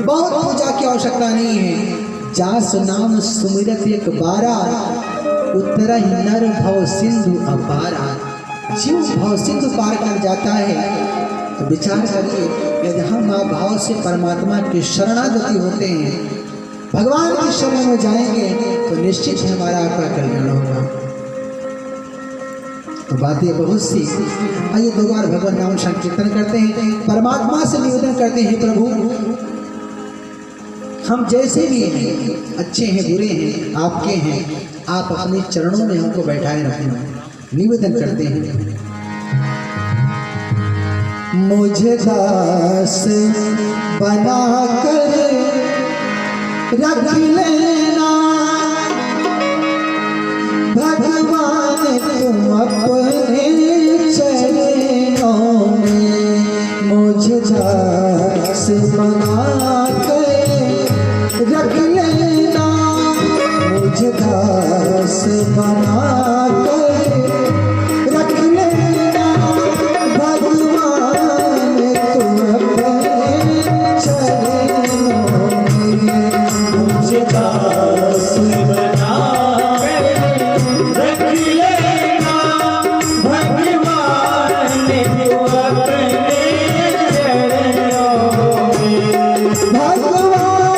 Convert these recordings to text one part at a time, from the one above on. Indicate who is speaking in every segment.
Speaker 1: बहुत पूजा की आवश्यकता नहीं है। जास नाम सुमिरत एक बारा, उत्तरा ही नर भव सिंधु अपारा। जीव भाव सिंधु पार कर जाता है। तो विचार करिए, यदि हम भाव से परमात्मा की शरणागति होते हैं, भगवान की शरण में जाएंगे, तो निश्चित ही हमारा आपका कल्याण होगा। तो बातें बहुत सी। आइए दो बार भगवान नाम संकीर्तन करते हैं, परमात्मा से निवेदन करते हैं, प्रभु हम जैसे भी हैं, अच्छे हैं बुरे हैं, आपके हैं, आप अपने चरणों में हमको बैठाए रखना, निवेदन करते हैं। मुझे दास बनाकर रख लेना भगवान, तुम अपने चरणों में। मुझे दास बनाकर रख लेना, मुझे दास बनाकर रख लेना भगवान, तुम अपने चरणों में। मुझे दास बनाकर रख लेना भगवान, तुम अपने चरणों में। भगवान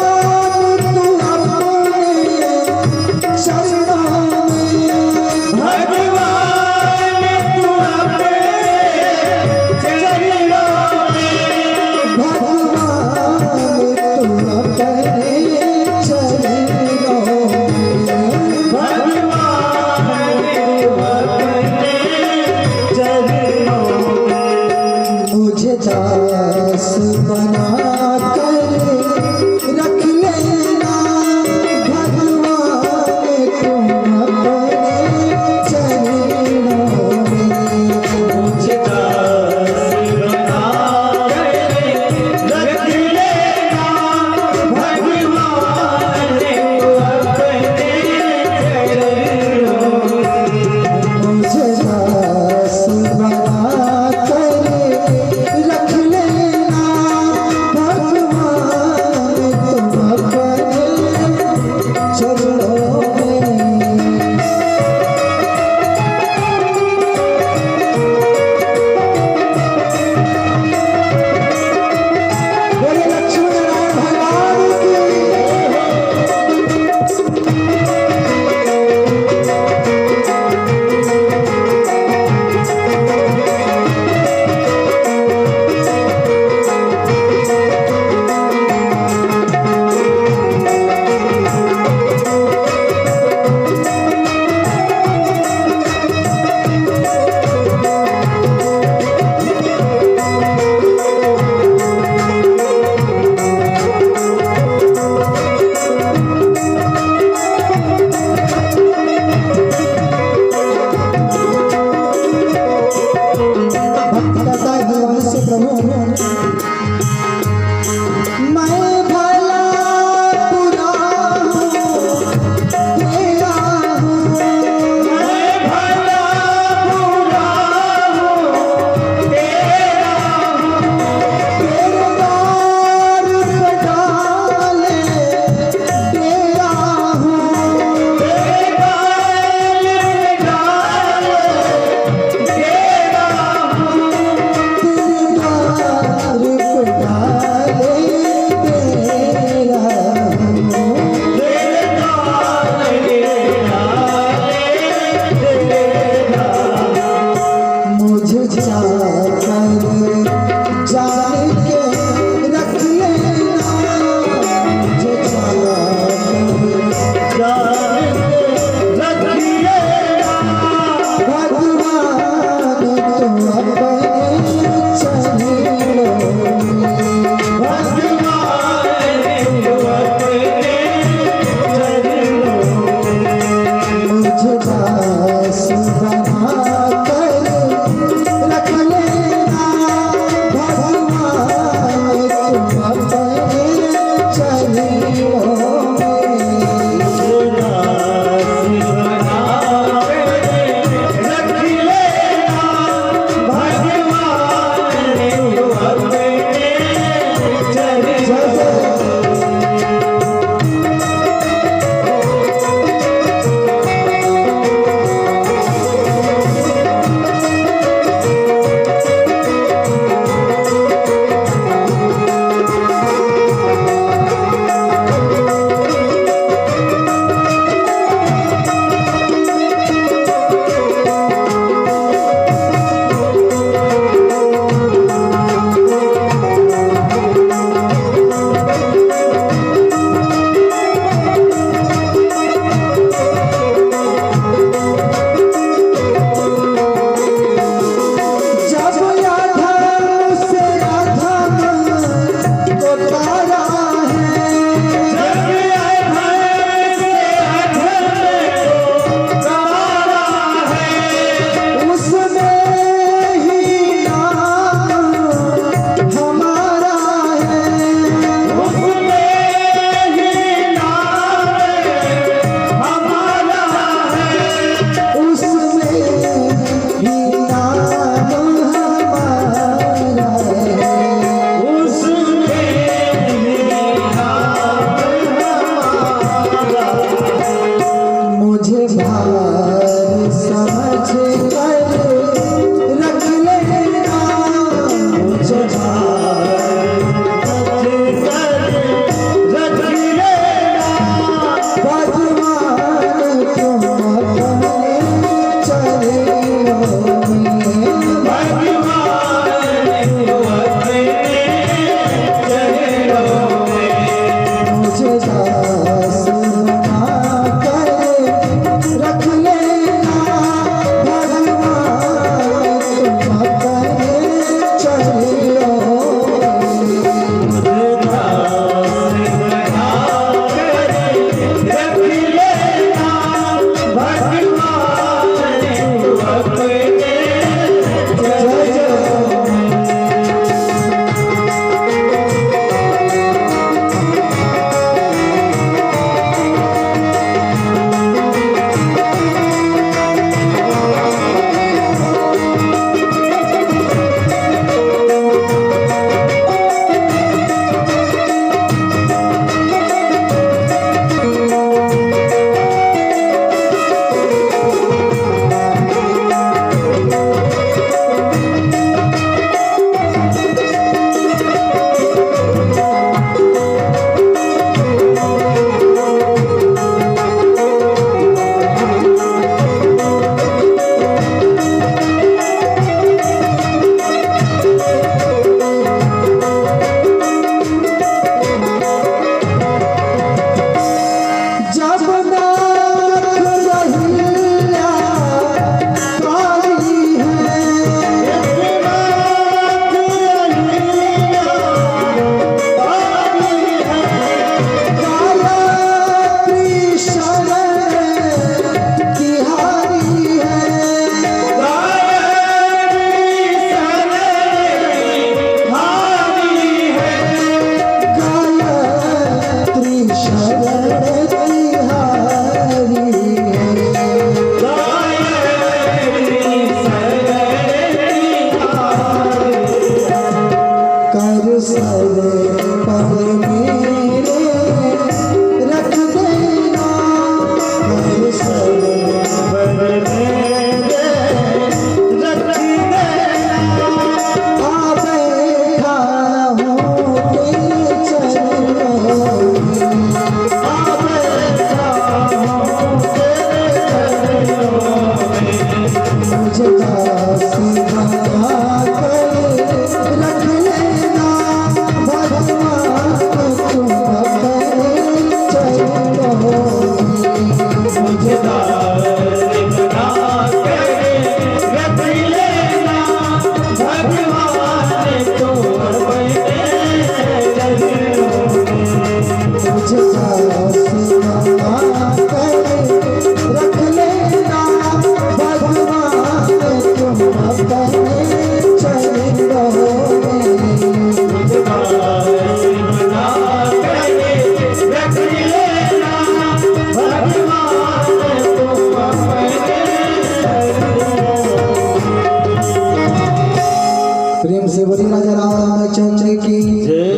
Speaker 1: प्रेम से बोली राजा रामचंद्र की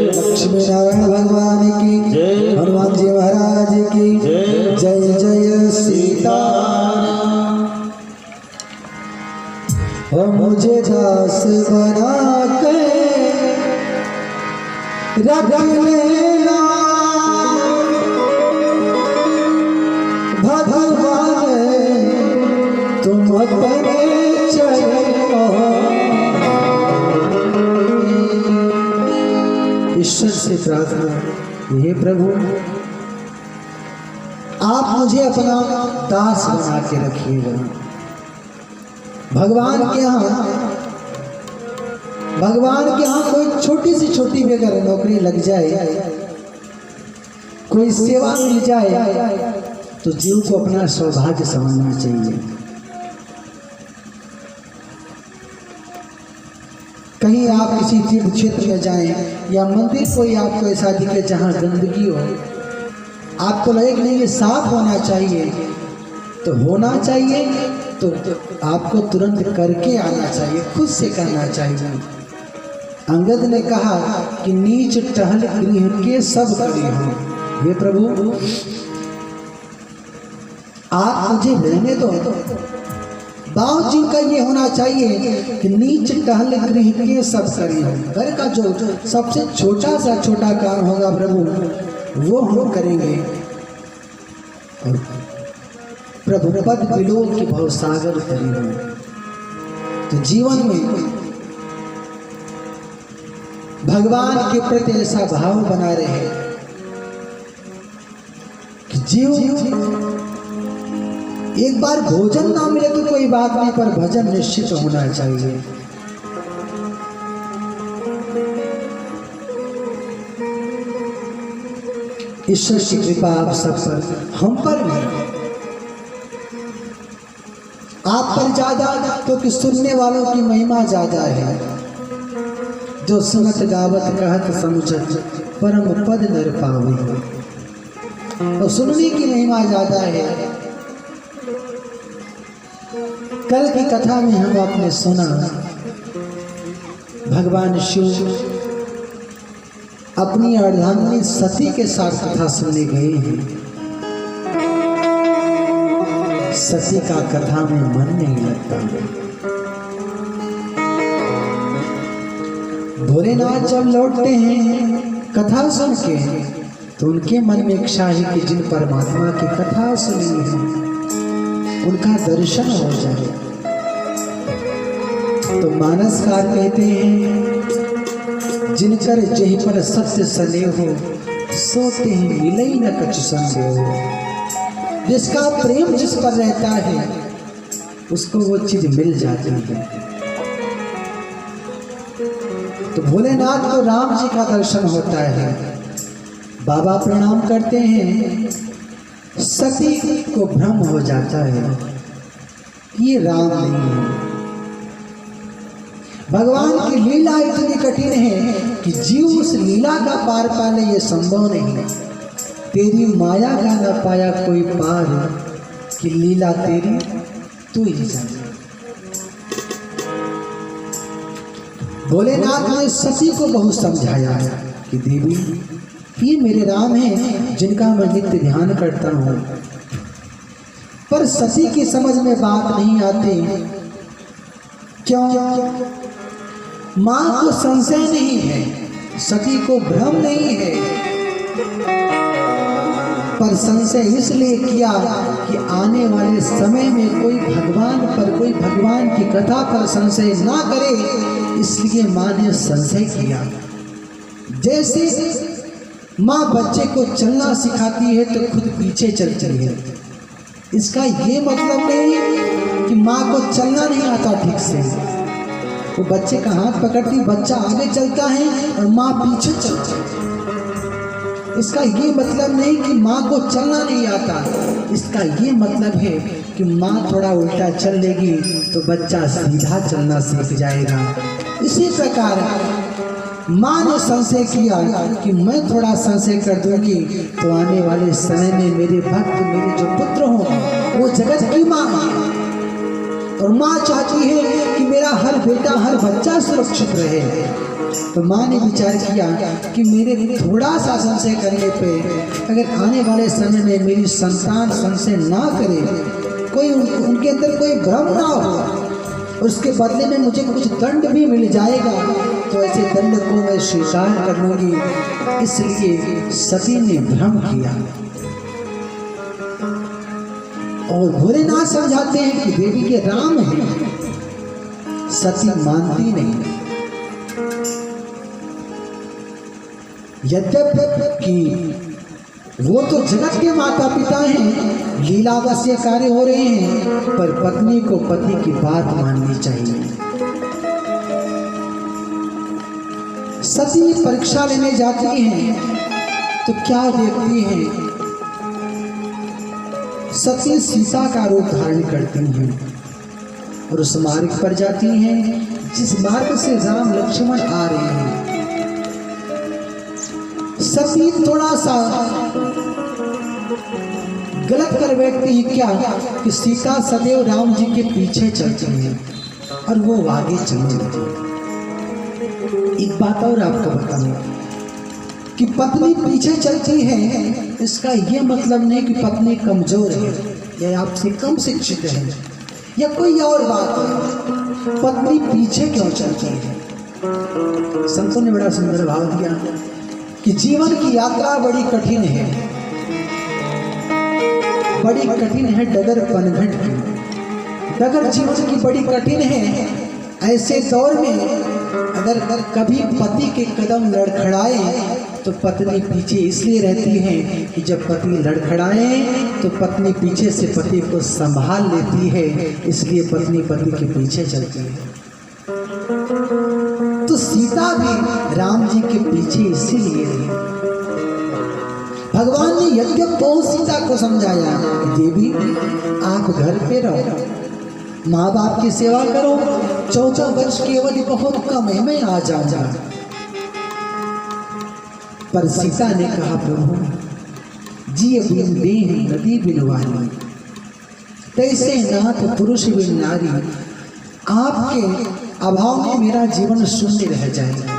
Speaker 1: लक्ष्मी नारायण भगवान की हनुमान जी महाराज की जय जय सीता। हो मुझे दास बना के रख लेना भगवान तुम अपने चरणों। ईश्वर से प्रार्थना, हे प्रभु आप मुझे अपना दास बना के रखिएगा। भगवान के यहाँ कोई छोटी से छोटी भी अगर नौकरी लग जाए, कोई सेवा मिल जाए तो जीव को अपना सौभाग्य समझना चाहिए। कहीं आप किसी तीर्थ क्षेत्र में जाएं या मंदिर कोई आपको ऐसा दिखे जहाँ गंदगी हो, आपको लगे कि नहीं ये साफ होना चाहिए, तो होना चाहिए तो आपको तुरंत करके आना चाहिए, खुद से करना चाहिए। अंगद ने कहा कि नीच टहल गृह के सब करी हो। हे प्रभु आप मुझे रहने दो। बाबूजी का ये होना चाहिए कि नीच टहल गृह के सब करी हो। घर का जो सबसे छोटा सा छोटा काम होगा प्रभु वो हम करेंगे। और प्रभु पद बिलो की भवसागर करेंगे। तो जीवन में भगवान के प्रति ऐसा भाव बना रहे कि जीव एक बार भोजन ना मिले तो कोई बात नहीं, पर भजन निश्चित होना चाहिए। ईश्वर की कृपा आप सब पर, हम पर नहीं, आप पर ज्यादा, क्योंकि सुनने वालों की महिमा ज्यादा है। जो सुनत गावत कहत समुचत परम पद नर पावे। और सुनने की महिमा ज्यादा है। कल की कथा में हम आपने सुना भगवान शिव अपनी अर्धांगिनी सती के साथ कथा सुनने गए हैं। सती का कथा में मन नहीं लगता। भोलेनाथ जब लौटते हैं कथा सुन के तो उनके मन में इच्छा है कि जिन परमात्मा की कथा सुनी है उनका दर्शन हो जाए। तो मानसकार कहते हैं जिनकर जही पर सत्य सने हो सोते ही मिले न कछु संदेह। जिसका प्रेम जिस पर रहता है उसको वो चीज मिल जाती है। तो भोलेनाथ को राम जी का दर्शन होता है। बाबा प्रणाम करते हैं। सती को भ्रम हो जाता है ये राम नहीं है। भगवान की लीला इतनी कठिन है कि जीव उस लीला का पार पाले ये संभव नहीं। तेरी माया का न पाया कोई पार कि लीला तेरी तू ही जाने। भोलेनाथ ने सती को बहुत समझाया है कि देवी ये मेरे राम हैं जिनका मैं नित्य ध्यान करता हूँ। पर सती की समझ में बात नहीं आती। क्यों? मां को संशय नहीं है, सती को भ्रम नहीं है, पर संशय इसलिए किया कि आने वाले समय में कोई भगवान पर, कोई भगवान की कथा पर संशय ना करे, इसलिए मां ने संशय किया। जैसे माँ बच्चे को चलना सिखाती है तो खुद पीछे चलती है, इसका ये मतलब नहीं कि माँ को चलना नहीं आता ठीक से। वो बच्चे का हाथ पकड़ती, बच्चा आगे चलता है और माँ पीछे चलती है। इसका ये मतलब नहीं कि माँ को चलना नहीं आता, इसका ये मतलब है कि माँ थोड़ा उल्टा चल लेगी तो बच्चा सीधा चलना सीख जाएगा। इसी प्रकार माँ ने संशय किया कि मैं थोड़ा संशय कर दूंगी तो आने वाले समय में मेरे भक्त, मेरे जो पुत्र हों वो जगत की माँ है, और माँ चाहती है कि मेरा हर बेटा, हर बच्चा सुरक्षित रहे। तो माँ ने विचार किया कि मेरे थोड़ा सा संशय करने पे अगर आने वाले समय में मेरी संतान संशय ना करे, कोई उनके अंदर कोई भ्रम ना हो, उसके बदले में मुझे कुछ दंड भी मिल जाएगा, तो ऐसे दंड को मैं स्वीकार कर लूंगी। इसलिए सती ने भ्रम किया। और भोलेनाथ समझाते हैं कि देवी के राम हैं, सती मानती नहीं। यद्यपि वो तो जगत के माता पिता हैं, लीलावश ये कार्य हो रहे हैं, पर पत्नी को पति की बात माननी चाहिए। सती परीक्षा लेने जाती हैं तो क्या देखती हैं? सती सीता का रूप धारण करती हैं और उस मार्ग पर जाती हैं जिस मार्ग से राम लक्ष्मण आ रहे हैं। सती थोड़ा सा गलत कर बैठती है। क्या कि सीता सदैव राम जी के पीछे चलती है और वो आगे चल जाती है। एक बात और आपको बताऊं कि पत्नी पीछे चलती है, इसका यह मतलब नहीं कि पत्नी कमजोर है या आपसे कम शिक्षित है या कोई और बात है। पत्नी पीछे क्यों चलती है? संतों ने बड़ा सुंदर भाव दिया कि जीवन की यात्रा बड़ी कठिन है, बड़ी कठिन है डगर पनघट की। डगर जीवन की बड़ी कठिन है। ऐसे दौर में अगर कभी पति के कदम लड़खड़ाए तो पत्नी पीछे इसलिए रहती है कि जब पति लड़खड़ाए तो पत्नी पीछे से पति को संभाल लेती है, इसलिए पत्नी पति के पीछे चलती है। तो सीता भी राम जी के पीछे इसीलिए रही। भगवान ने यद्यप बहुत सीता को समझाया कि देवी आप घर पे रहो, माँ बाप की सेवा करो, 14 वर्ष केवल बहुत कम है, मैं आ जाऊंगा। पर सीता ने कहा प्रभु जी बिन देह नदी बिन वाली, तैसे नाथ पुरुष बिन नारी, आपके अभाव में मेरा जीवन शून्य रह जाएगा।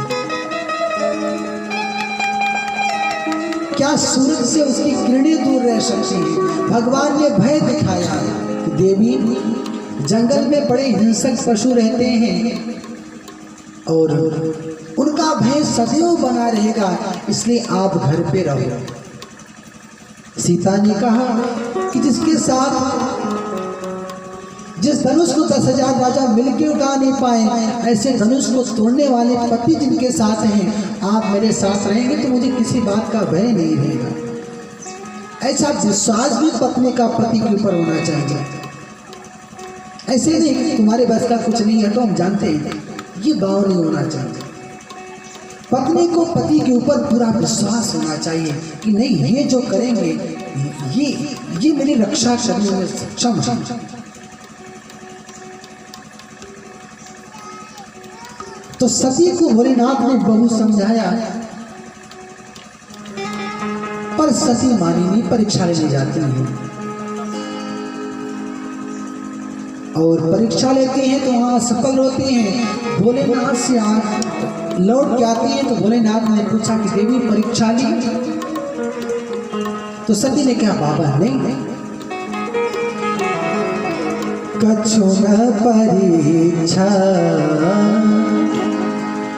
Speaker 1: क्या सूरज से उसकी किरणें दूर रह सकती हैं? भगवान ने भय दिखाया कि देवी जंगल में बड़े हिंसक पशु रहते हैं और उनका भय सदैव बना रहेगा, इसलिए आप घर पे रहो। सीता ने कहा कि जिसके साथ जिस धनुष को 10,000 राजा मिलके उठा नहीं पाए, ऐसे धनुष को तोड़ने वाले पति जिनके साथ हैं, आप मेरे साथ रहेंगे तो मुझे किसी बात का भय नहीं रहेगा। ऐसा विश्वास भी पत्नी का पति के ऊपर होना चाहिए। ऐसे नहीं कि तुम्हारे बस का कुछ नहीं है तो हम जानते हैं, ये भाव नहीं होना चाहिए। पत्नी को पति के ऊपर पूरा विश्वास होना चाहिए कि नहीं, ये जो करेंगे ये मेरी रक्षा करने में सक्षम है। तो सती को भोलेनाथ ने बहुत समझाया, पर सती मानी नहीं, परीक्षा लेने जाती है और परीक्षा लेते हैं तो वहां सफल होते हैं। भोलेनाथ से लौट के आती है तो भोलेनाथ ने पूछा कि देवी परीक्षा ली? तो सती ने कहा बाबा नहीं, कछु न परीक्षा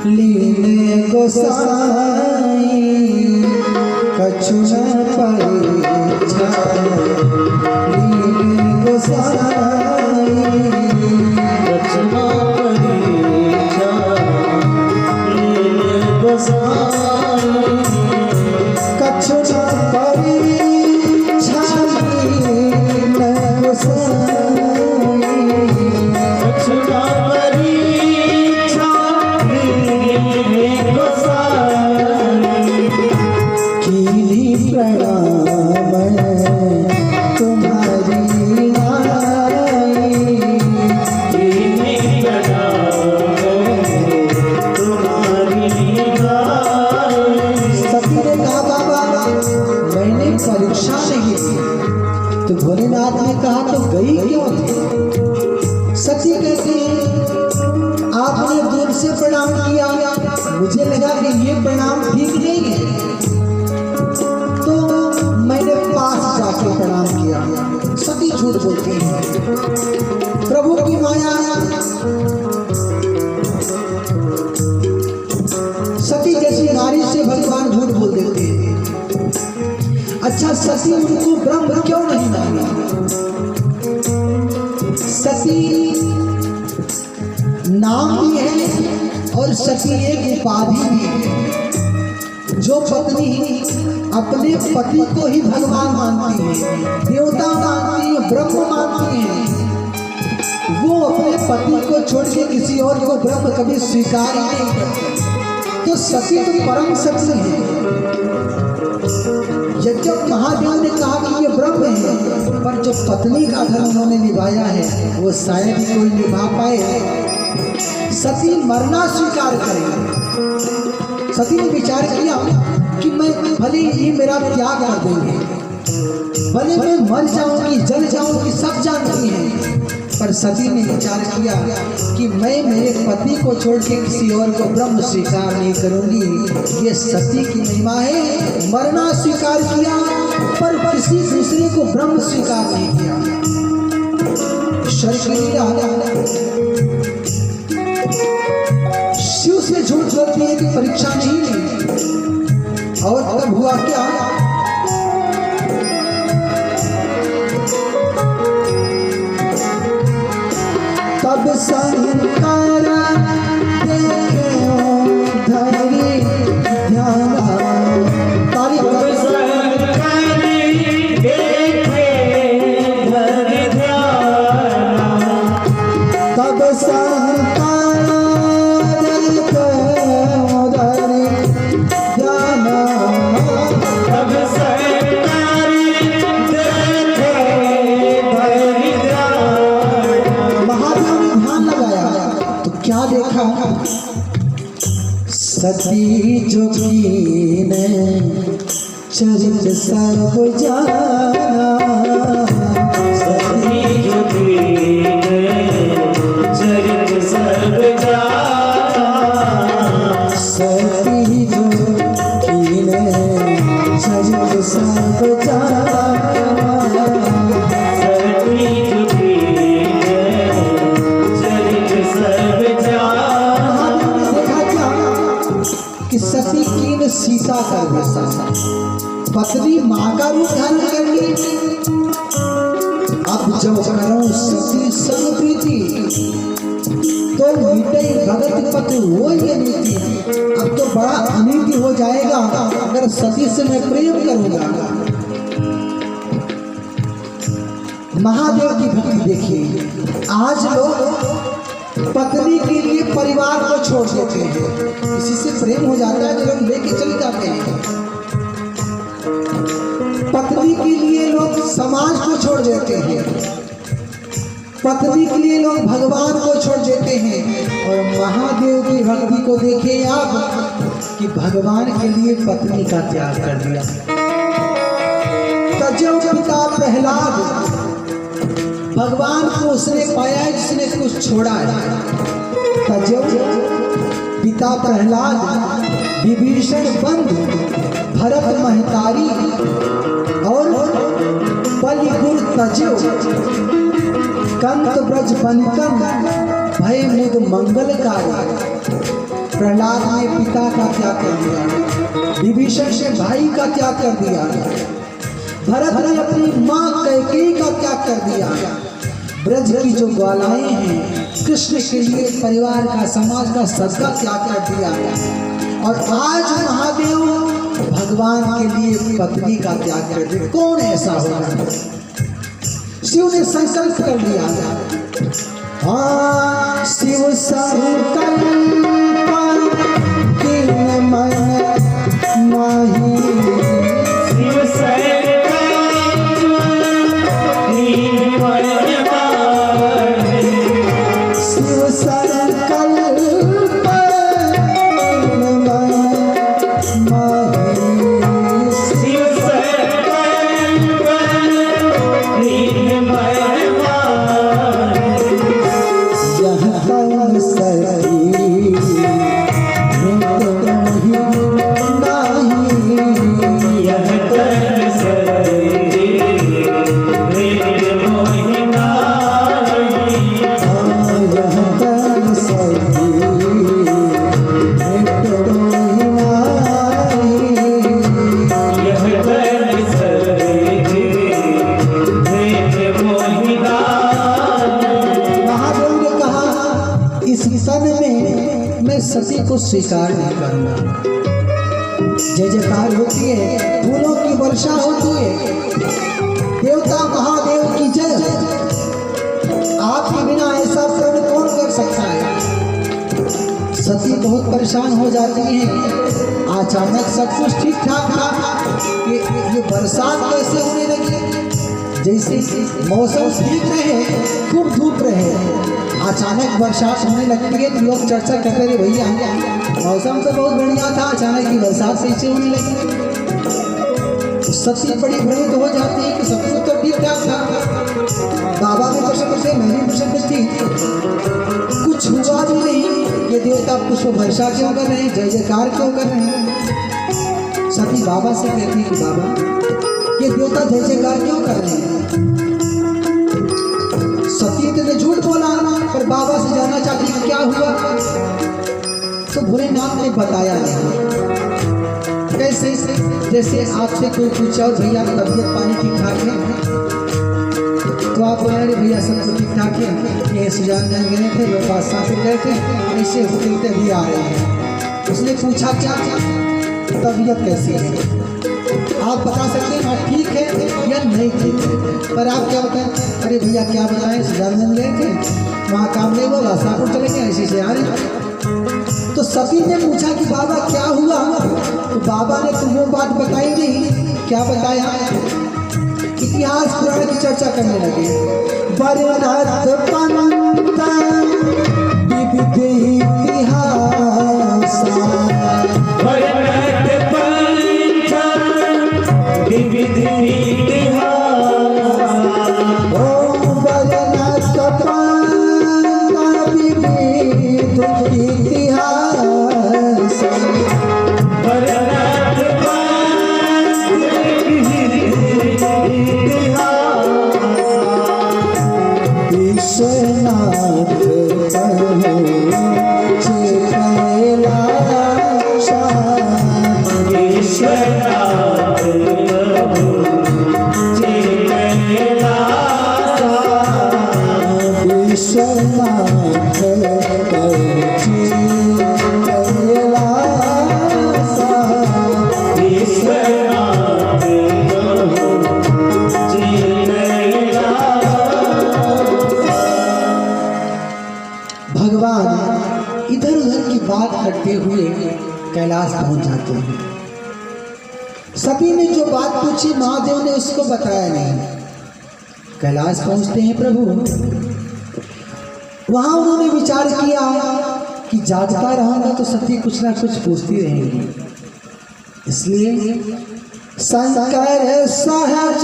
Speaker 1: लीने गोसाई, कछु न परीक्षा लीने गोसाई, कछु न परीक्षा लीने गोसाई, कछु न परीक्षा लीने गोसाई, कछु न परीक्षा लीने गोसाई, कीनी प्रणाम तुम्हारी नाई, कीनी प्रणाम तुम्हारी नाई। सती ने कहा बाबा मैंने परीक्षा नहीं की। तो भोलेनाथ ने कहा तो गई क्यों थी? सती कहती है आपने दूर से प्रणाम किया, मुझे लगा कि ये प्रणाम ठीक नहीं है, तो मैंने पास जाके प्रणाम किया। सती झूठ बोलती है, प्रभु की माया। सती जैसी नारी से भगवान झूठ बोल देते हैं। अच्छा सती उनको ब्रह्म क्यों नहीं मानी? सती नाम भी है और सती एक उपाधि भी है। जो पत्नी अपने पति को ही भगवान मानती है, देवता मानती है, ब्रह्म मानती है, वो अपने पति को छोड़ के किसी और को ब्रह्म कभी स्वीकार ही नहीं करती। तो सती तो परम सत्य है। जब महादेव ने कहा कि ये ब्रह्म है, पर जो पत्नी का धर्म उन्होंने निभाया है वो शायद ही कोई निभा पाए। सती मरना स्वीकार करेगी। सती ने विचार किया कि मैं भले ही मेरा त्याग कर देंगे, भले मैं मर जाऊंगी, जल जाऊंगी, सब जानती हैं, पर सती ने विचार किया कि मैं मेरे पति को छोड़ के किसी और को ब्रह्म स्वीकार नहीं करूंगी। ये सती की महिमा है। मरना स्वीकार किया पर किसी दूसरे को ब्रह्म स्वीकार नहीं किया। शिव से झूठ बोलती है कि परीक्षा नहीं ली। और तब हुआ क्या? तब शंकर देखे धरी ध्यान, तब शंकर देखे धरी ध्यान, तब शंकर देखे धरी ध्यान, तब शंकर देखे धरी ध्यान। महादेव ने ध्यान लगाया तो क्या देखा? सती जोगीन चरित सर्व जाना, सती जोगीन चरित सर्व जाना, सती जोगीन चरित सर्व जाना, सती जोगीन चरित सर्व जाना। कि सती कीन सीता कर बसा, पत्नी माँ का रूप धारण कर ली। अब जब करो सती संग प्रीति, तो मिटे भगत पति हो ये नीति। अब तो बड़ा अनीति हो जाएगा अगर सती से मैं प्रेम करूंगा। महादेव की भक्ति देखिए। आज लोग पत्नी के लिए परिवार को छोड़ देते हैं। किसी से प्रेम हो जाता है तो लोग लेके चले जाते हैं। पत्नी के लिए लोग समाज को छोड़ देते हैं, पत्नी के लिए लोग भगवान को छोड़ देते हैं। और महादेव की भक्ति को देखिए आप कि भगवान के लिए पत्नी का त्याग कर दिया। तजब पिता प्रहलाद भगवान को उसने पाया जिसने कुछ छोड़ा है। तजब पिता प्रहलाद, विभीषण बंधु, भरत महतारी और बलिगुण तजो, कंत ब्रज बनिकन भय मुद मंगलकारी। प्रहलाद ने पिता का त्याग कर दिया, विभीषण ने भाई का त्याग कर दिया, भरत ने अपनी माँ कैकेयी का त्याग कर दिया। ब्रज की जो ग्वालाएं हैं कृष्ण के लिए परिवार का, समाज का सबका त्याग कर दिया। और आज महादेव भगवान के लिए पत्नी का त्याग कर दिया। कौन ऐसा होगा? शिव ने संकल्प कर लिया। हाँ, शिव संकल्प कीन मन माही, शिव संकल्प कीन मन माही, शिव संकल्प कीन मन माही, शिव संकल्प कीन मन माही। यह तन सही सती को स्वीकार नहीं करूंगा। जय जयकार होती है, फूलों की वर्षा होती है, देवता महादेव की जय। आपके बिना ऐसा प्रण कौन कर सकता है? सती बहुत परेशान हो जाती है। अचानक सब कुछ ठीक ठाक था, ये बरसात कैसे होने लगी? जैसे मौसम ठीक रहे, खूब धूप रहे, अचानक बरसात होने लगती है तो लोग चर्चा करते रहे, भैया मौसम तो बहुत बढ़िया था, अचानक की बरसात कैसे होने लगी? तो सती बड़ी भ्रमित हो जाती है कि सब कुछ तो ठीक ठाक था। बाबा भी प्रश्न करते, मैं भी प्रश्न करती, कुछ हुआ भी नहीं। ये देवता पुष्प वर्षा क्यों कर रहे हैं, जय जयकार क्यों कर रहे हैं? सती बाबा से कहती कि बाबा ये देवता जय जयकार क्यों कर रहे हैं? सती ने झूठ बोला, पर बाबा से जानना चाहती कि क्या हुआ। तो भोलेनाथ ने बताया नहीं। कैसे? जैसे आपसे कोई पूछा भैया तबीयत पानी ठीक ठाक है, तो आप बोले अरे भैया सब तो ठीक ठाक है, ये सुजान गए थे, वो बादशाह से गए थे, ऐसे होते भी आ रहे हैं। उसने पूछा क्या तबीयत कैसी है? आप बता सकते हैं आप ठीक है या नहीं ठीक है, पर आप क्या बताएं? अरे भैया क्या बताएं, सुजानगंज गए थे, वहाँ काम नहीं हुआ, शाहपुर चले गए, ऐसे से आ रहे। तो सती ने पूछा कि बाबा क्या हुआ? तो बाबा ने तो वो बात बताई नहीं। क्या बताया? इतिहास पुराण की चर्चा करने लगे। बरनाथ पंत विविध इतिहास, विविध इतिहास, ओ बरनाथ पंत विविध इतिहास, बरनाथ पंत विविध इतिहास, विश्वनाथ भगवान इधर उधर की बात करते हुए कैलाश पहुंच जाते हैं। सभी ने जो बात पूछी महादेव ने उसको बताया नहीं। कैलाश पहुंचते हैं प्रभु, वहां उन्होंने विचार किया कि जागता रहूंगा तो सती कुछ ना कुछ पूछती रहेंगी, इसलिए शंकर सहज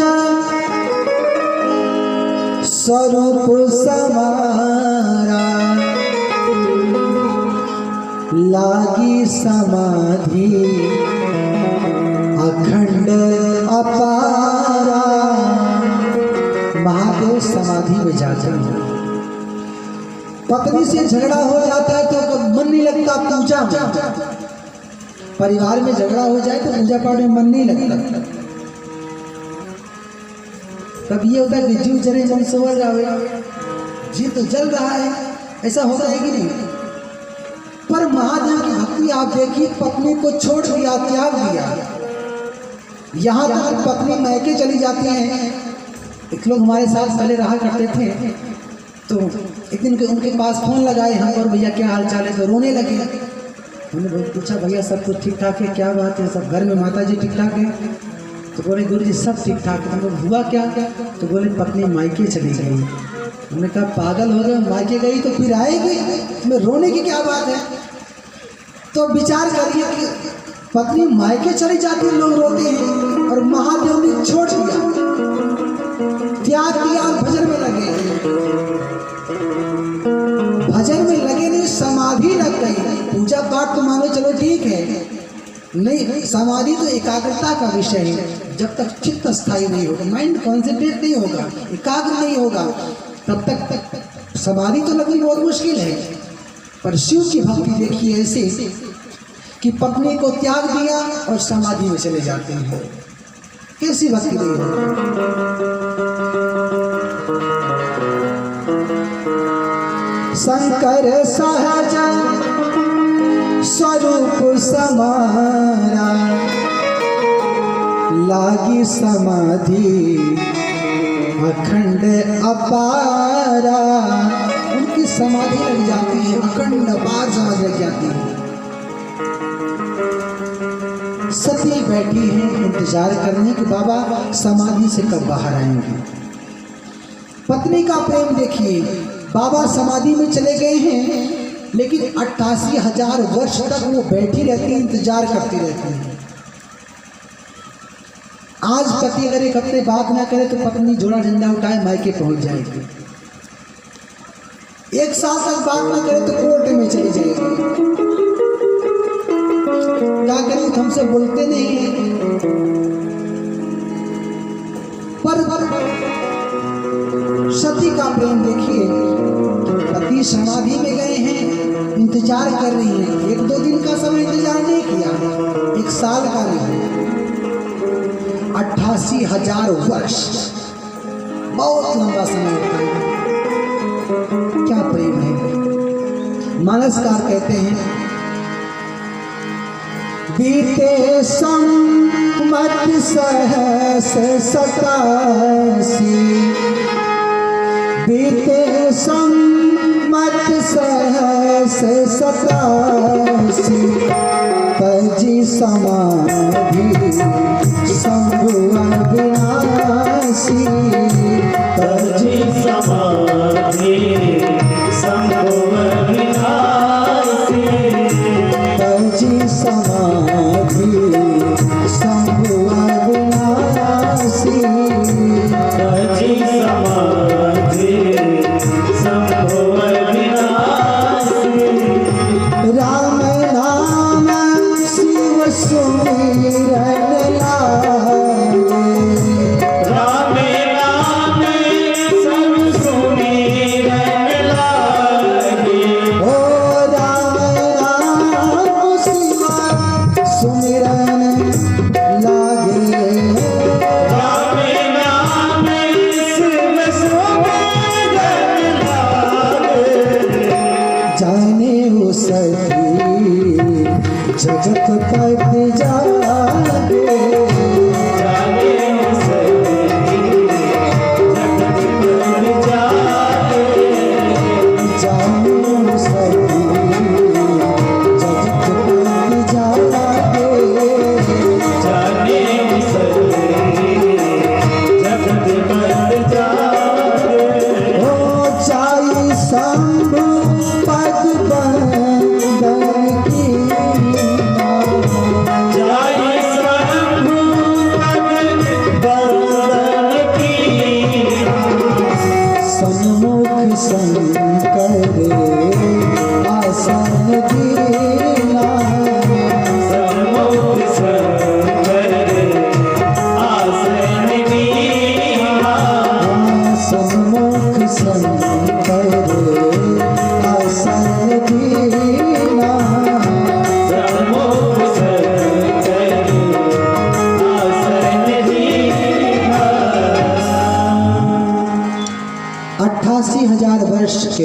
Speaker 1: स्वरूप समारा लागी समाधि अखंड अपारा। महादेव समाधि में जाते हैं। पत्नी से झगड़ा हो जाता है तो मन नहीं लगता पूजा में। परिवार में झगड़ा हो जाए तो पूजा पाठ में मन नहीं लगता। तब ये होता है कि जीव जरे मन सवर जावे, जीव तो जल रहा है, ऐसा होता है कि नहीं। पर महादेव की भक्ति आप देखिए, पत्नी को छोड़ दिया, त्याग दिया। यहाँ तक पत्नी मैके चली जाती है। एक लोग हमारे साथ पहले रहा करते थे, तो एक दिन उनके पास फोन लगाए हम, और भैया क्या हाल चाल है, तो रोने लगे। हमने पूछा भैया सब कुछ ठीक ठाक है, क्या बात है, सब घर में माता जी ठीक ठाक है? तो बोले गुरु जी सब ठीक ठाक है। हमने हुआ क्या? तो बोले पत्नी मायके चली गई। हमने कहा पागल हो गए, मायके गई तो फिर आएगी, इसमें रोने की क्या बात है? तो विचार करिए कि पत्नी मायके चली जाती है, लोग रोते हैं, और महादेव ने छोड़ दिया, त्याग दिया और भजन में लगे। भजन में लगे नहीं, समाधि लग गई। पूजा पाठ तो मानो चलो ठीक है, नहीं समाधि तो एकाग्रता का विषय है। जब तक चित्त स्थायी नहीं होगा, माइंड कॉन्सेंट्रेट नहीं होगा, एकाग्र नहीं होगा, तब तक समाधि तो लगनी बहुत मुश्किल है। पर शिव की भक्ति देखिए ऐसे कि पत्नी को त्याग दिया और समाधि में चले जाते हैं। कैसी भक्ति नहीं होगी। शंकर सहज स्वरूप समारा, लागी समाधि अखंड अपारा। उनकी समाधि लग जाती है, अखंड अपार समाधि लग जाती है। सती बैठी हैं इंतजार करने कि बाबा समाधि से कब बाहर आएंगे। पत्नी का प्रेम देखिए, बाबा समाधि में चले गए हैं, लेकिन 88,000 वर्ष तक वो बैठी रहती है, इंतजार करती रहती है। आज पति अगर एक हफ्ते बात ना करे तो पत्नी जोड़ा झंडा उठाए मायके पहुंच जाएगी। एक साल तक बात ना करे तो कोर्ट में चली जाएगी। क्या करें, हमसे बोलते नहीं है। पर सती का प्रेम देखिए, पति समाधि में गए हैं, इंतजार कर रही है। 1-2 दिन का समय इंतजार नहीं किया, 1 साल का नहीं, 88,000 वर्ष, बहुत लंबा समय होता है। क्या प्रेम है। मानसकार कहते हैं, बीते संमत सहस 87, बीते संमत सहस 87, तजी समाधि शंभु अविनाशी,
Speaker 2: तजी समाधि शंभु अविनाशी,
Speaker 1: तजी समाधि शंभु अविनाशी,
Speaker 2: तजी समाधि शंभु अविनाशी।
Speaker 1: राम नाम शिव सुमिरन लागे,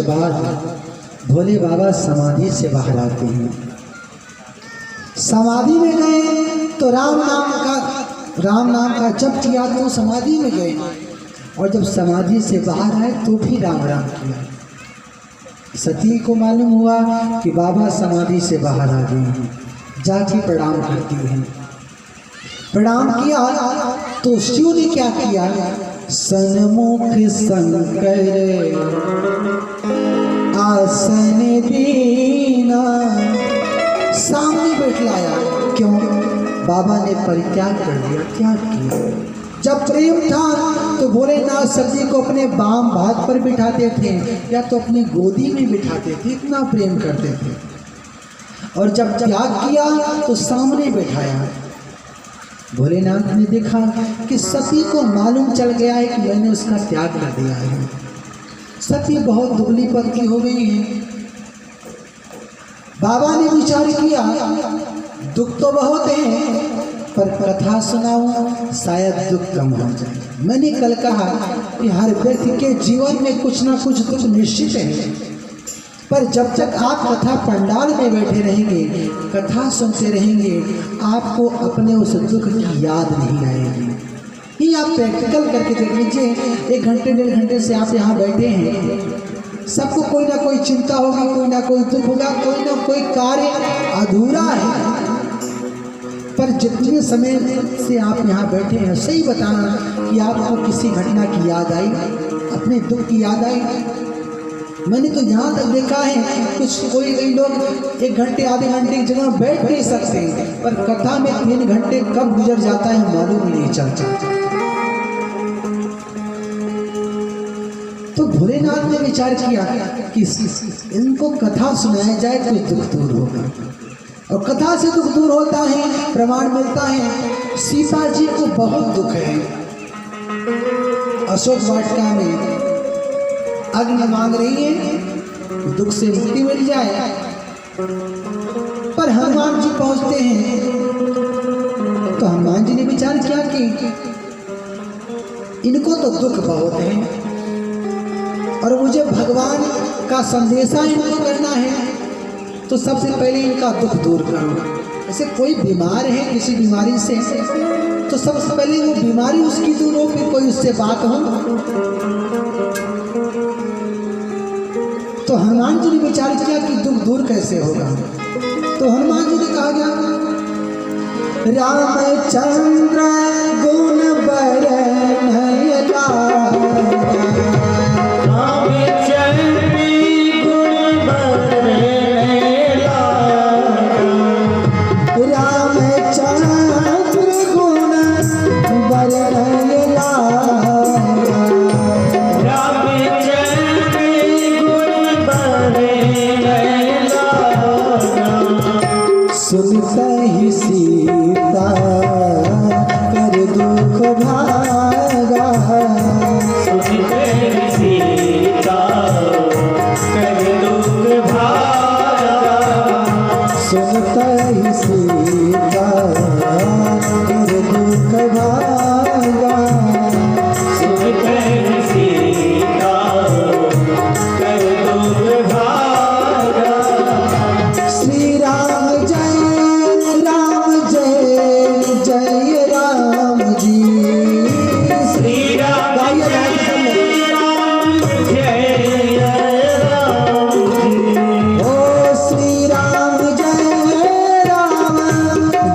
Speaker 1: के बाद भोले बाबा समाधि से बाहर आते हैं। समाधि में गए तो राम नाम का जप किया तो समाधि में गए, और जब समाधि से बाहर आए तो भी राम राम किया। सती को मालूम हुआ कि बाबा समाधि से बाहर आ गए हैं, जाके प्रणाम करती हैं। प्रणाम किया तो शिव ने क्या किया, सन्मुख शंकर आसन दीना, सामने बैठलाया। क्यों? बाबा ने परित्याग कर दिया, त्याग किया। जब प्रेम था तो भोलेनाथ सती को अपने बाम भाग पर बिठाते थे या तो अपनी गोदी में बिठाते थे, इतना प्रेम करते थे। और जब त्याग किया तो सामने बैठाया। भोलेनाथ ने देखा कि सती को मालूम चल गया है कि मैंने उसका त्याग कर दिया है। सती बहुत दुबली पतली हो गई है। बाबा ने विचार किया, दुख तो बहुत है पर कथा सुनाऊं शायद दुख कम हो जाए। मैंने कल कहा कि हर व्यक्ति के जीवन में कुछ ना कुछ दुख निश्चित है, पर जब तक आप कथा पंडाल में बैठे रहेंगे, कथा सुनते रहेंगे, आपको अपने उस दुख की याद नहीं आएगी। ये आप प्रैक्टिकल करके देख लीजिए। 1 घंटे 1.5 घंटे से आप यहाँ बैठे हैं, सबको कोई ना कोई चिंता होगी, कोई ना कोई दुख होगा, कोई ना कोई कार्य अधूरा है। पर जितने समय से आप यहाँ बैठे हैं, सही बताना कि आपको किसी घटना की याद आई, अपने दुख की याद आई। मैंने तो यहाँ तक देखा है कुछ कई लोग 1 घंटे आधे घंटे की जगह बैठ नहीं सकते, पर कथा में 3 घंटे कब गुजर जाता है मालूम ही नहीं चलता। तो भोलेनाथ ने विचार किया कि इनको कथा सुनाया जाए तो दुख दूर होगा, और कथा से दुख दूर होता है। प्रमाण मिलता है, सीता जी को बहुत दुख है। अशोक वाटिका में अग्नि मांग रही है, दुख से मुक्ति मिल जाए, पर हनुमान जी पहुंचते हैं। तो हनुमान जी ने विचार किया कि इनको तो दुख बहुत है और मुझे भगवान का संदेशा इनको करना है, तो सबसे पहले इनका दुख दूर करो। ऐसे कोई बीमार है किसी बीमारी से, तो सबसे पहले वो बीमारी उसकी दूर हो, फिर कोई उससे बात हो। तो हनुमान जी ने विचार किया कि दुख दूर कैसे होगा। तो हनुमान जी ने कहा गया, रामचंद्र गुण बरनयला, सुनता ही सीता कर दुख भागा,
Speaker 2: सुनते ही सीता कर दुख भागा,
Speaker 1: सुनता ही सीता कर दुख भागा,
Speaker 2: सुनते ही सीता कर दुख भागा।
Speaker 1: श्री राम जय राम जी,
Speaker 2: श्री राम जय राम जय राम जी,
Speaker 1: ओ श्री राम जय राम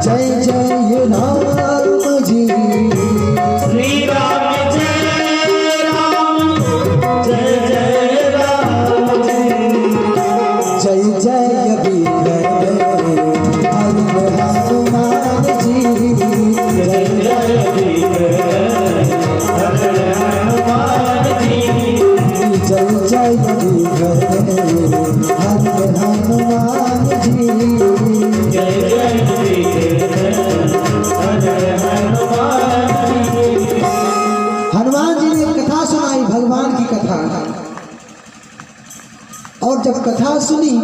Speaker 1: जय राम जी,
Speaker 2: श्री राम जय राम जय राम जी,
Speaker 1: जय जय विघ्न हनुमान जी,
Speaker 2: जय जय हनुमान जी,
Speaker 1: जय जय विघ्न हनुमान जी।
Speaker 2: जय जय हनुमान जी।
Speaker 1: हनुमान जी ने कथा सुनाई, भगवान की कथा, और जब कथा सुनी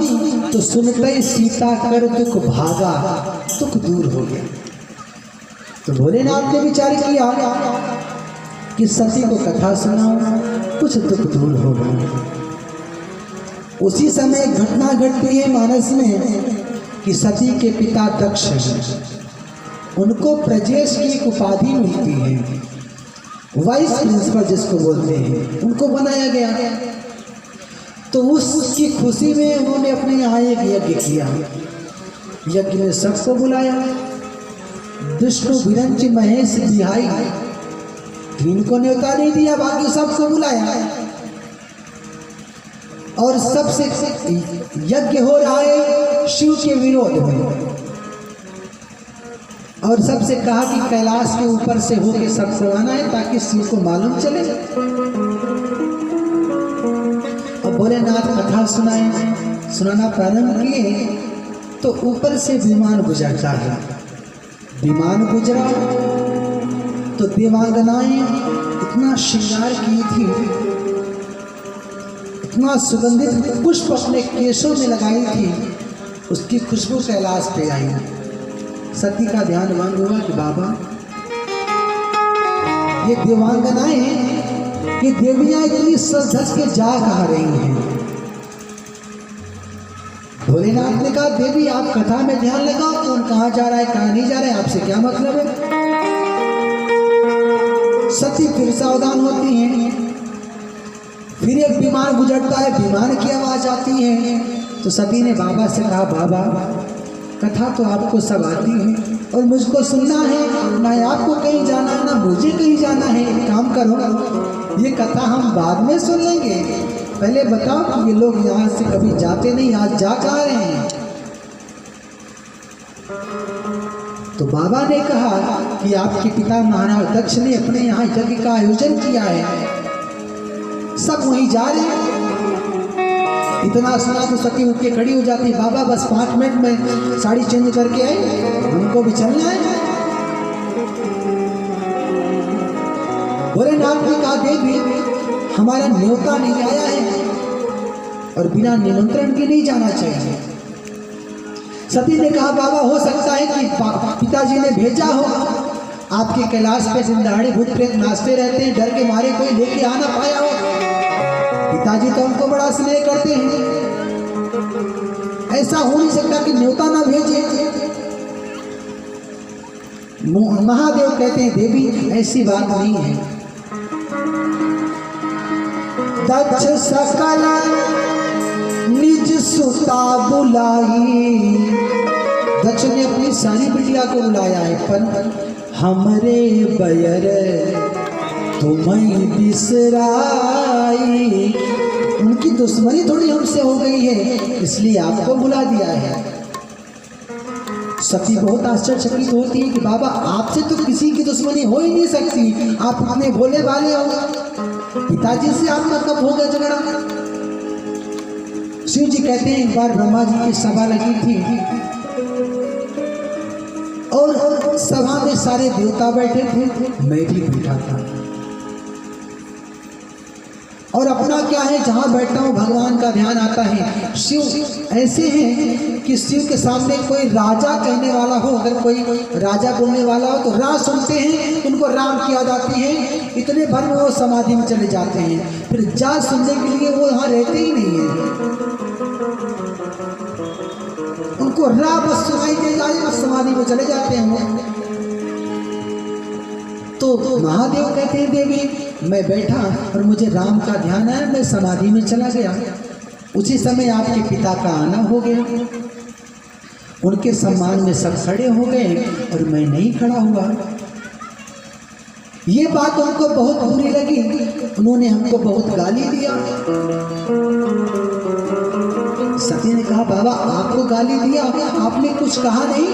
Speaker 1: तो सुनते ही सीता कर दुख भागा, दुख दूर हो गया। तो भोलेनाथ ने विचार किया कि सती को कथा सुनाओ, कुछ दुख दूर होगा। उसी समय घटना घटती है मानस में कि सती के पिता दक्ष हैं, उनको प्रजेश की एक उपाधि मिलती है, वाइस प्रिंसिपल जिसको बोलते हैं, उनको बनाया गया। तो उसकी खुशी में उन्होंने अपने यहाँ एक यज्ञ किया। यज्ञ में सबको बुलाया, विष्णु विरंच महेश बिहाई, इनको न्योता नहीं दिया, बाकी सबको बुलाया। और सबसे यज्ञ हो रहा है शिव के विरोध में, और सबसे कहा कि कैलाश के ऊपर से होके सबको आना है ताकि शिव को मालूम चले। अब भोलेनाथ कथा सुनाना प्रारंभ किए तो ऊपर से विमान गुजरता है। विमान गुजरा तो देवांगनाएं इतना श्रृंगार की थी, इतना सुगंधित पुष्प अपने केशों में लगाई थी, उसकी खुशबू कैलाश पे आई। सती का ध्यान भंग हुआ कि बाबा ये देवांगनाएं, ये देवियां इतनी सज धज के जा कहाँ रही हैं। भोलेनाथ ने कहा देवी आप कथा में ध्यान लगाओ, कौन कहाँ जा रहा है कहाँ नहीं जा रहा है, आपसे क्या मतलब है। सती फिर सावधान होती हैं। फिर एक विमान गुजरता है, विमान की आवाज आती है। तो सती ने बाबा से कहा बाबा कथा तो आपको सब आती है और मुझको सुनना है, ना आपको कहीं जाना है ना मुझे कहीं जाना है। एक काम करो, ये कथा हम बाद में सुन लेंगे, पहले बताओ कि ये लोग यहाँ से कभी जाते नहीं, आज जा कहाँ रहे हैं। तो बाबा ने कहा कि आपके पिता महाराज दक्ष ने अपने यहाँ यज्ञ का आयोजन किया है, सब वहीं जा रहे हैं। इतना सुना तो सती उठ के खड़ी हो जाती, बाबा बस 5 मिनट में साड़ी चेंज करके आई, हमको भी चलना है। भोलेनाथ ने कहा देवी हमारा न्योता नहीं आया है और बिना निमंत्रण के नहीं जाना चाहिए। सती ने कहा बाबा हो सकता है कि पिताजी ने भेजा हो, आपके कैलाश पे जिंदाड़ी भूत प्रेत नाचते रहते हैं, डर के मारे कोई लेके आ ना पाया हो। पिताजी तो हमको बड़ा स्नेह करते हैं, ऐसा हो नहीं सकता कि न्योता ना भेजे। महादेव कहते हैं देवी ऐसी बात नहीं है। दक्ष सकल निज सुता बुलाई, दक्ष ने अपनी सारी बिटिया को बुलाया है, पर हमरे बयर तुम्हें बिसराई, उनकी दुश्मनी थोड़ी हमसे हो गई है इसलिए आपको बुला दिया है। सती बहुत आश्चर्यचकित होती है कि बाबा आपसे तो किसी की दुश्मनी हो ही नहीं सकती, आप इतने भोले भाले हो, पिताजी से आपका कब होगा झगड़ा। शिव जी कहते हैं एक बार ब्रह्मा जी की सभा लगी थी और सभा में सारे देवता बैठे थे, मैं भी बैठा था। और अपना क्या है जहाँ बैठता हूँ भगवान का ध्यान आता है। शिव ऐसे हैं कि शिव के सामने कोई राजा कहने वाला हो, अगर कोई राजा बोलने वाला हो तो राज सुनते हैं, उनको राम की याद आती है, इतने भर में वो समाधि में चले जाते हैं, फिर जा सुनने के लिए वो यहाँ रहते ही नहीं है, उनको रा बस सुनाई दे जाए बस समाधि में चले जाते हैं। तो महादेव कहते हैं देवी मैं बैठा और मुझे राम का ध्यान आया, मैं समाधि में चला गया, उसी समय आपके पिता का आना हो गया, उनके सम्मान में सब खड़े हो गए और मैं नहीं खड़ा हुआ। ये बात उनको बहुत बुरी लगी, उन्होंने हमको बहुत गाली दिया। सती ने कहा बाबा आपको गाली दिया, आपने कुछ कहा नहीं।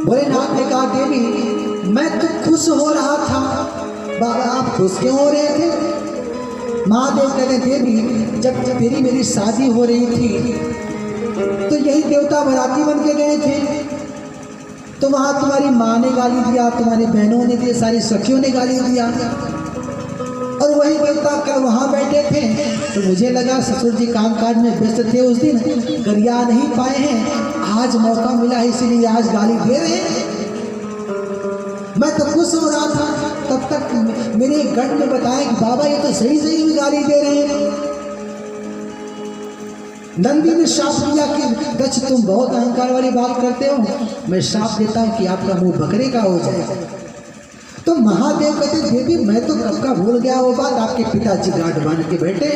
Speaker 1: भोलेनाथ ने कहा देवी मैं तो खुश हो रहा था। बाबा आप खुश क्यों हो रहे थे? महादेव कहते देवी जब तेरी मेरी शादी हो रही थी तो यही देवता बराती बन के गए थे, तो वहाँ तुम्हारी माँ ने गाली दिया, तुम्हारी बहनों ने दिया, सारी सखियों ने गाली दिया, और वही देवता कल वहाँ बैठे थे, तो मुझे लगा ससुर जी कामकाज में व्यस्त थे उस दिन, गरिया नहीं पाए हैं, आज मौका मिला है इसीलिए आज गाली दे रहे हैं। मैं तो खुश हो रहा था, तब तक मेरे एक गण में बताया कि बाबा ये तो सही सही भी गाली दे रहे हैं। नंदी ने श्राप दिया कि दक्ष तुम बहुत अहंकार वाली बात करते हो, मैं श्राप देता हूँ कि आपका मुंह बकरे का हो जाए। तो महादेव कहते देवी मैं तो कब का भूल गया वो बात, आपके पिताजी गांठ बांध के बैठे,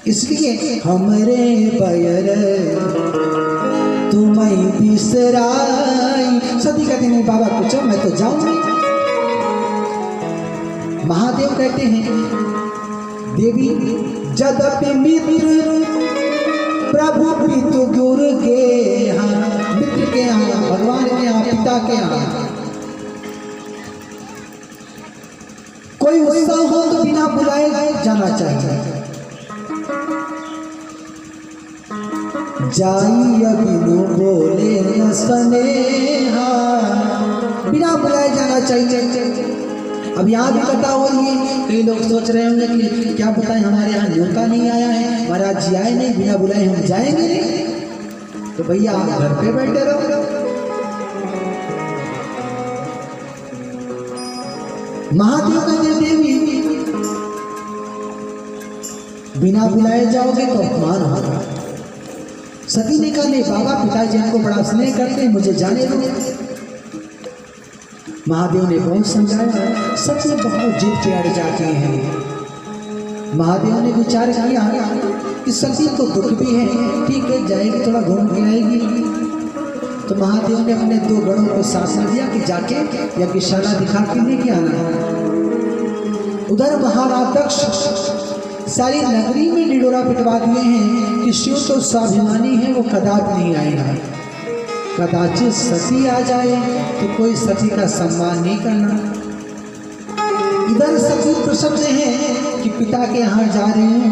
Speaker 1: इसलिए हमरे बयर तुम्हें बिसराई। सती कहते नहीं बाबा कुछ मैं तो जाऊं नहीं। महादेव कहते हैं देवी जदपि मित्र प्रभु पितु गुरु के यहाँ, मित्र के यहाँ, भगवान के यहाँ, पिता के यहाँ कोई उत्सव हो तो बिना बुलाए जाना चाहिए। जाई अबिनु बोले न स्नेहा, बिना बुलाए जाना चाहिए। अब यहाँ भी कथा हो रही है, कई लोग सोच रहे होंगे कि क्या बताएं हमारे यहाँ न्योता नहीं आया है, महाराज जी आए नहीं, बिना बुलाए हम जाएंगे नहीं। तो भैया आप घर पे बैठे रहो। महादेव कहते देवी बिना बुलाए जाओगे तो अपमान होगा। सती ने कहा नहीं बाबा पिताजी हमको बड़ा स्नेह करते हैं, मुझे जाने दो। महादेव ने बहुत समझाया, सती बहुत जिद पे अड़ जाती हैं। महादेव ने विचार किया कि सती को दुख भी है, ठीक है जाएगी थोड़ा घूम के आएगी। तो महादेव ने अपने 2 गणों को साथ में दिया कि जाके यज्ञशाला दिखा के लेके आना। उधर महाराज दक्ष सारी नगरी में निडोरा पिटवा दिए हैं कि शिव तो स्वाभिमानी है, वो कदापि नहीं आएगा। कदाचित सती आ जाए तो कोई सती का सम्मान नहीं करना। इधर सती प्रसन्न है कि पिता के यहाँ जा रहे हैं,